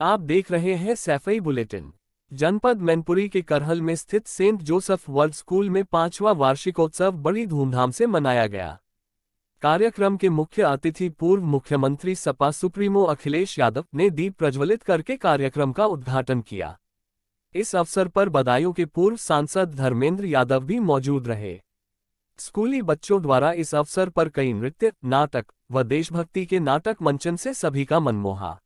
आप देख रहे हैं सैफई बुलेटिन। जनपद मैनपुरी के करहल में स्थित सेंट जोसेफ वर्ल्ड स्कूल में 5वां वार्षिकोत्सव बड़ी धूमधाम से मनाया गया। कार्यक्रम के मुख्य अतिथि पूर्व मुख्यमंत्री सपा सुप्रीमो अखिलेश यादव ने दीप प्रज्वलित करके कार्यक्रम का उद्घाटन किया। इस अवसर पर बदायूं के पूर्व सांसद धर्मेंद्र यादव भी मौजूद रहे। स्कूली बच्चों द्वारा इस अवसर पर कई नृत्य, नाटक व देशभक्ति के नाटक मंचन से सभी का मन मोहा।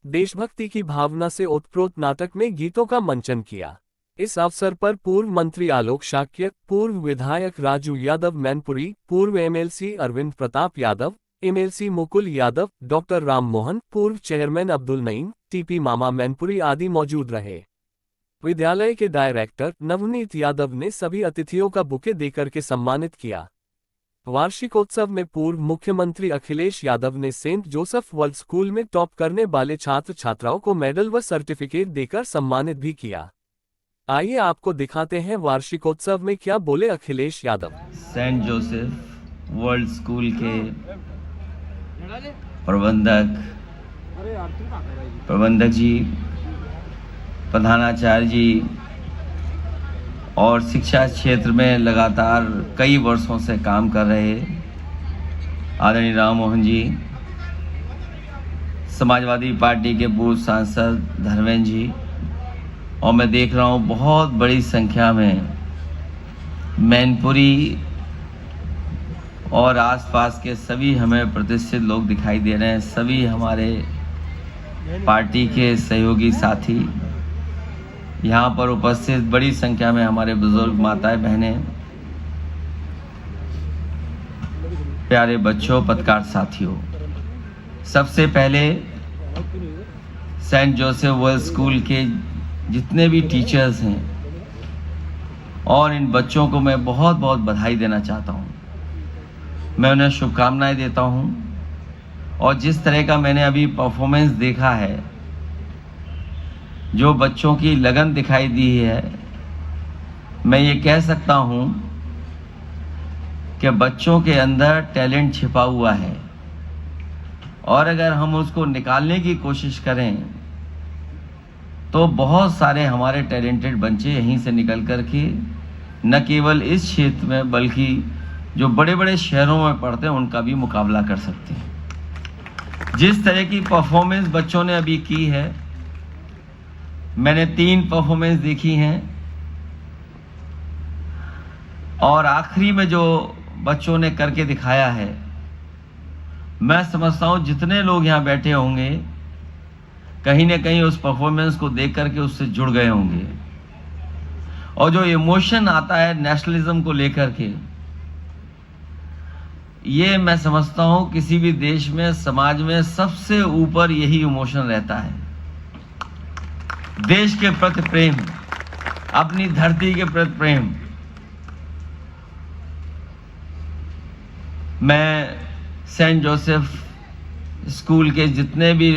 देशभक्ति की भावना से ओतप्रोत नाटक में गीतों का मंचन किया। इस अवसर पर पूर्व मंत्री आलोक शाक्य, पूर्व विधायक राजू यादव मैनपुरी, पूर्व MLC Arvind Pratap Yadav, MLC Mukul Yadav, doctor Ram Mohan, पूर्व चेयरमैन अब्दुल नईम, टीपी मामा मैनपुरी आदि मौजूद रहे। विद्यालय के डायरेक्टर नवनीत यादव ने सभी अतिथियों का बुके देकर के सम्मानित किया। वार्षिकोत्सव में पूर्व मुख्यमंत्री अखिलेश यादव ने सेंट जोसेफ वर्ल्ड स्कूल में टॉप करने वाले छात्र छात्राओं को मेडल व सर्टिफिकेट देकर सम्मानित भी किया। आइए आपको दिखाते हैं वार्षिकोत्सव में क्या बोले Akhilesh Yadav. Saint Joseph world school के प्रबंधक जी, प्रधानाचार्य जी और शिक्षा क्षेत्र में लगातार कई वर्षों से काम कर रहे आदरणीय राम मोहन जी, समाजवादी पार्टी के पूर्व सांसद धर्मेंद्र जी, और मैं देख रहा हूँ बहुत बड़ी संख्या में मैनपुरी और आसपास के सभी हमें प्रतिष्ठित लोग दिखाई दे रहे हैं। सभी हमारे पार्टी के सहयोगी साथी यहाँ पर उपस्थित, बड़ी संख्या में हमारे बुजुर्ग माताएं बहनें, प्यारे बच्चों, पत्रकार साथियों, सबसे पहले सेंट जोसेफ वर्ल्ड स्कूल के जितने भी टीचर्स हैं और इन बच्चों को मैं बहुत बहुत बधाई देना चाहता हूँ। मैं उन्हें शुभकामनाएं देता हूँ। और जिस तरह का मैंने अभी परफॉर्मेंस देखा है, जो बच्चों की लगन दिखाई दी है, मैं ये कह सकता हूँ कि बच्चों के अंदर टैलेंट छिपा हुआ है और अगर हम उसको निकालने की कोशिश करें तो बहुत सारे हमारे टैलेंटेड बच्चे यहीं से निकल कर के न केवल इस क्षेत्र में बल्कि जो बड़े बड़े शहरों में पढ़ते हैं उनका भी मुकाबला कर सकते हैं। जिस तरह की परफॉर्मेंस बच्चों ने अभी की है, मैंने 3 परफॉर्मेंस देखी हैं और आखिरी में जो बच्चों ने करके दिखाया है, मैं समझता हूँ जितने लोग यहाँ बैठे होंगे कहीं न कहीं उस परफॉर्मेंस को देख करके उससे जुड़ गए होंगे। और जो इमोशन आता है नेशनलिज्म को लेकर के, ये मैं समझता हूँ किसी भी देश में, समाज में सबसे ऊपर यही इमोशन रहता है। देश के प्रति प्रेम, अपनी धरती के प्रति प्रेम। मैं सेंट जोसेफ स्कूल के जितने भी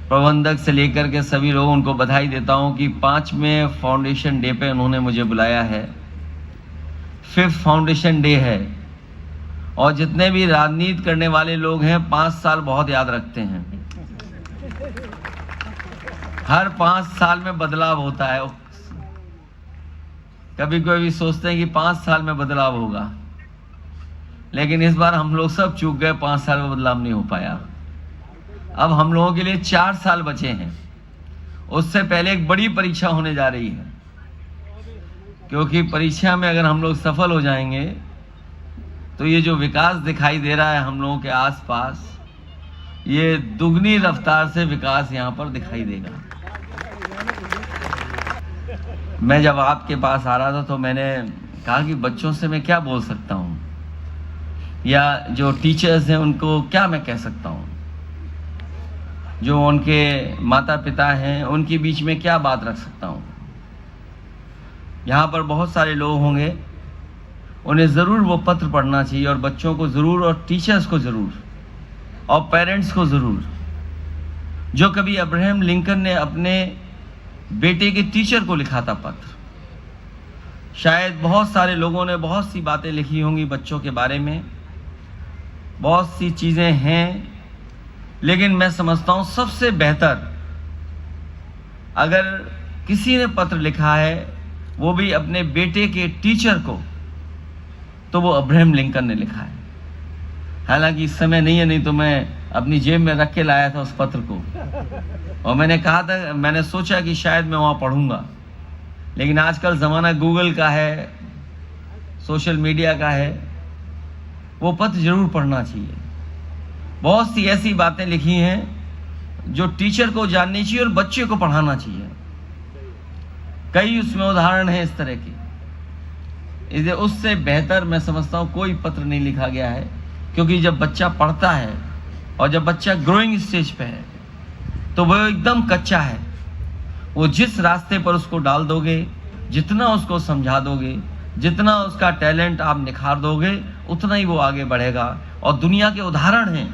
प्रबंधक से लेकर के सभी लोग, उनको बधाई देता हूं कि 5वें फाउंडेशन डे पे उन्होंने मुझे बुलाया है। 5th फाउंडेशन डे है और जितने भी राजनीति करने वाले लोग हैं 5 साल बहुत याद रखते हैं। हर 5 साल में बदलाव होता है। कभी कभी सोचते हैं कि 5 साल में बदलाव होगा, लेकिन इस बार हम लोग सब चूक गए, 5 साल में बदलाव नहीं हो पाया। अब हम लोगों के लिए 4 साल बचे हैं। उससे पहले एक बड़ी परीक्षा होने जा रही है, क्योंकि परीक्षा में अगर हम लोग सफल हो जाएंगे तो ये जो विकास दिखाई दे रहा है हम लोगों के आसपास, ये दुगनी रफ्तार से विकास यहाँ पर दिखाई देगा। मैं जब आपके पास आ रहा था तो मैंने कहा कि बच्चों से मैं क्या बोल सकता हूँ, या जो टीचर्स हैं उनको क्या मैं कह सकता हूँ, जो उनके माता पिता हैं उनके बीच में क्या बात रख सकता हूँ। यहाँ पर बहुत सारे लोग होंगे, उन्हें ज़रूर वो पत्र पढ़ना चाहिए और बच्चों को ज़रूर, और टीचर्स को ज़रूर, और पेरेंट्स को ज़रूर। जो कभी अब्राहम लिंकन ने अपने बेटे के टीचर को लिखा था पत्र, शायद बहुत सारे लोगों ने बहुत सी बातें लिखी होंगी बच्चों के बारे में, बहुत सी चीज़ें हैं, लेकिन मैं समझता हूँ सबसे बेहतर अगर किसी ने पत्र लिखा है वो भी अपने बेटे के टीचर को, तो वो अब्राहम लिंकन ने लिखा है। हालांकि इस समय नहीं है, नहीं तो मैं अपनी जेब में रख के लाया था उस पत्र को, और मैंने कहा था, मैंने सोचा कि शायद मैं वहाँ पढ़ूंगा, लेकिन आजकल ज़माना गूगल का है, सोशल मीडिया का है, वो पत्र जरूर पढ़ना चाहिए। बहुत सी ऐसी बातें लिखी हैं जो टीचर को जाननी चाहिए और बच्चे को पढ़ाना चाहिए। कई उसमें उदाहरण हैं इस तरह के। इसलिए उससे बेहतर मैं समझता हूँ कोई पत्र नहीं लिखा गया है, क्योंकि जब बच्चा पढ़ता है और जब बच्चा ग्रोइंग स्टेज पे है तो वो एकदम कच्चा है। वो जिस रास्ते पर उसको डाल दोगे, जितना उसको समझा दोगे, जितना उसका टैलेंट आप निखार दोगे, उतना ही वो आगे बढ़ेगा। और दुनिया के उदाहरण हैं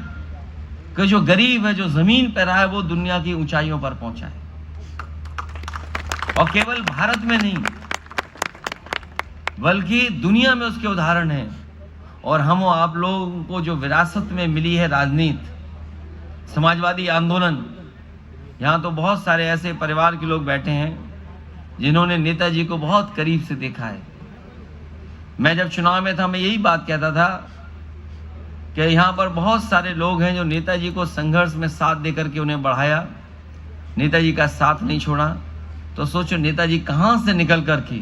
कि जो गरीब है, जो जमीन पर रहा है, वो दुनिया की ऊंचाइयों पर पहुंचा है। और केवल भारत में नहीं बल्कि दुनिया में उसके उदाहरण हैं। और हम आप लोगों को जो विरासत में मिली है राजनीति, समाजवादी आंदोलन, यहाँ तो बहुत सारे ऐसे परिवार के लोग बैठे हैं जिन्होंने नेताजी को बहुत करीब से देखा है। मैं जब चुनाव में था, मैं यही बात कहता था कि यहाँ पर बहुत सारे लोग हैं जो नेताजी को संघर्ष में साथ देकर के उन्हें बढ़ाया, नेताजी का साथ नहीं छोड़ा। तो सोचो नेताजी कहाँ से निकल करके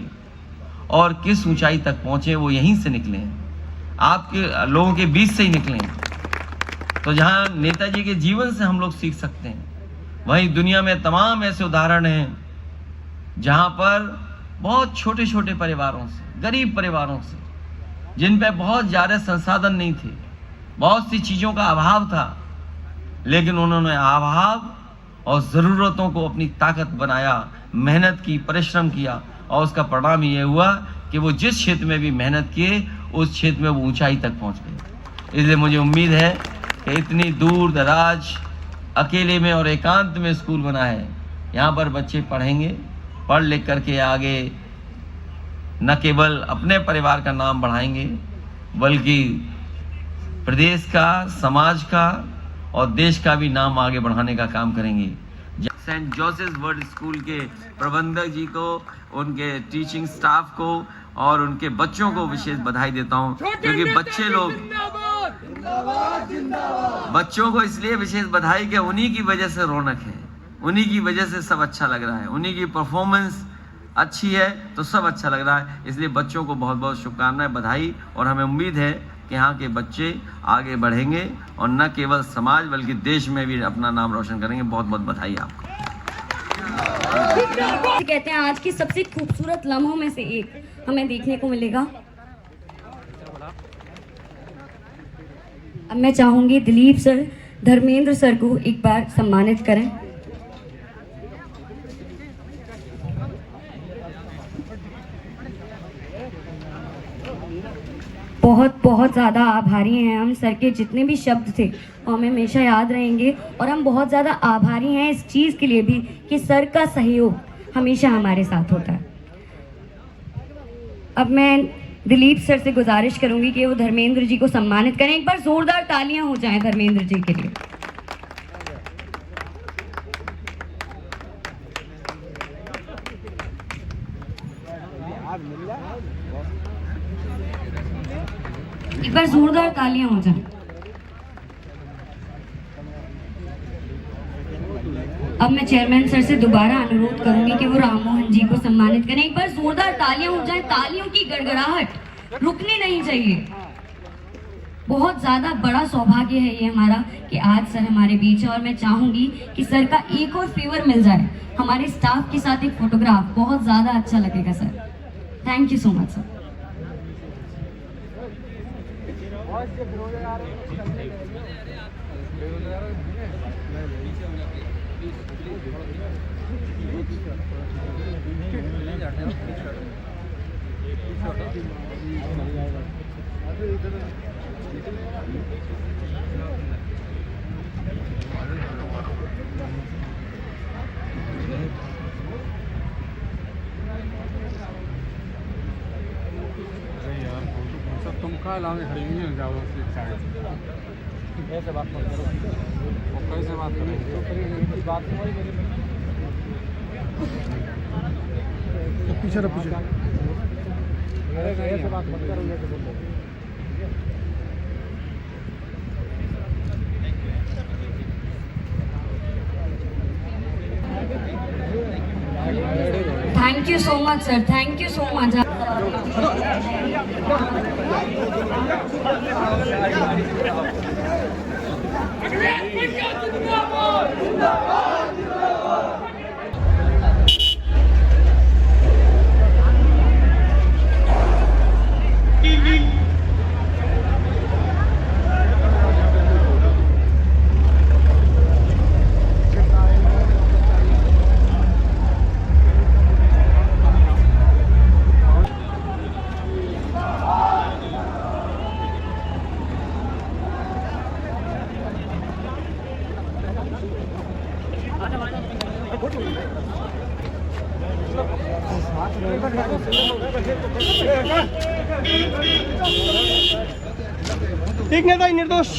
और किस ऊंचाई तक पहुंचे, वो यहीं से निकले हैं, आपके लोगों के बीच से ही निकले हैं। तो जहाँ नेताजी के जीवन से हम लोग सीख सकते हैं, वहीं दुनिया में तमाम ऐसे उदाहरण हैं जहाँ पर बहुत छोटे छोटे परिवारों से, गरीब परिवारों से, जिन पे बहुत ज़्यादा संसाधन नहीं थे, बहुत सी चीज़ों का अभाव था, लेकिन उन्होंने अभाव और ज़रूरतों को अपनी ताकत बनाया, मेहनत की, परिश्रम किया, और उसका परिणाम ये हुआ कि वो जिस क्षेत्र में भी मेहनत किए उस क्षेत्र में वो ऊंचाई तक पहुंच गए। इसलिए मुझे उम्मीद है कि इतनी दूर दराज अकेले में और एकांत में स्कूल बना है, यहाँ पर बच्चे पढ़ेंगे, पढ़ लिख करके आगे न केवल अपने परिवार का नाम बढ़ाएंगे बल्कि प्रदेश का, समाज का और देश का भी नाम आगे बढ़ाने का काम करेंगे। सेंट जोसेफ वर्ल्ड स्कूल के प्रबंधक जी को, उनके टीचिंग स्टाफ को और उनके बच्चों को विशेष बधाई देता हूं, क्योंकि बच्चे लोग, बच्चों को इसलिए विशेष बधाई कि उन्हीं की वजह से रौनक है, उन्हीं की वजह से सब अच्छा लग रहा है, उन्हीं की परफॉर्मेंस अच्छी है तो सब अच्छा लग रहा है। इसलिए बच्चों को बहुत बहुत शुभकामनाएं, बधाई, और हमें उम्मीद है कि यहाँ के बच्चे आगे बढ़ेंगे और न केवल समाज बल्कि देश में भी अपना नाम रोशन करेंगे। बहुत बहुत बधाई आपको। कहते हैं आज की सबसे खूबसूरत लम्हों में से एक हमें देखने को मिलेगा। अब मैं चाहूंगी दिलीप सर, धर्मेंद्र सर को एक बार सम्मानित करें। बहुत बहुत ज़्यादा आभारी हैं हम। सर के जितने भी शब्द थे वो हमें हमेशा याद रहेंगे, और हम बहुत ज़्यादा आभारी हैं इस चीज़ के लिए भी कि सर का सहयोग हमेशा हमारे साथ होता है। अब मैं दिलीप सर से गुजारिश करूंगी कि वो धर्मेंद्र जी को सम्मानित करें। एक बार जोरदार तालियां हो जाएं धर्मेंद्र जी के लिए। एक बार जोरदार तालियां हो जाएं। अब मैं चेयरमैन सर से दोबारा अनुरोध करूंगी कि वो राममोहन जी को सम्मानित करें। एक बार जोरदार तालियां हो जाएं, तालियों की गड़गड़ाहट रुकनी नहीं चाहिए। बहुत ज़्यादा बड़ा सौभाग्य है ये हमारा कि आज सर हमारे बीच है, और मैं चाहूंगी कि सर का एक और फेवर मिल जाए, हमारे स्टाफ के साथ एक फोटोग्राफ, बहुत ज़्यादा अच्छा लगेगा sir. Thank you so much sir. तुम कहाँ लाने खड़ी हुई है, जाओ कैसे बात करो, कैसे बात करेंगे, बात पीछे रहो, पीछे। Thank you so much sir, thank you so much. ठीक नेता निर्दोष।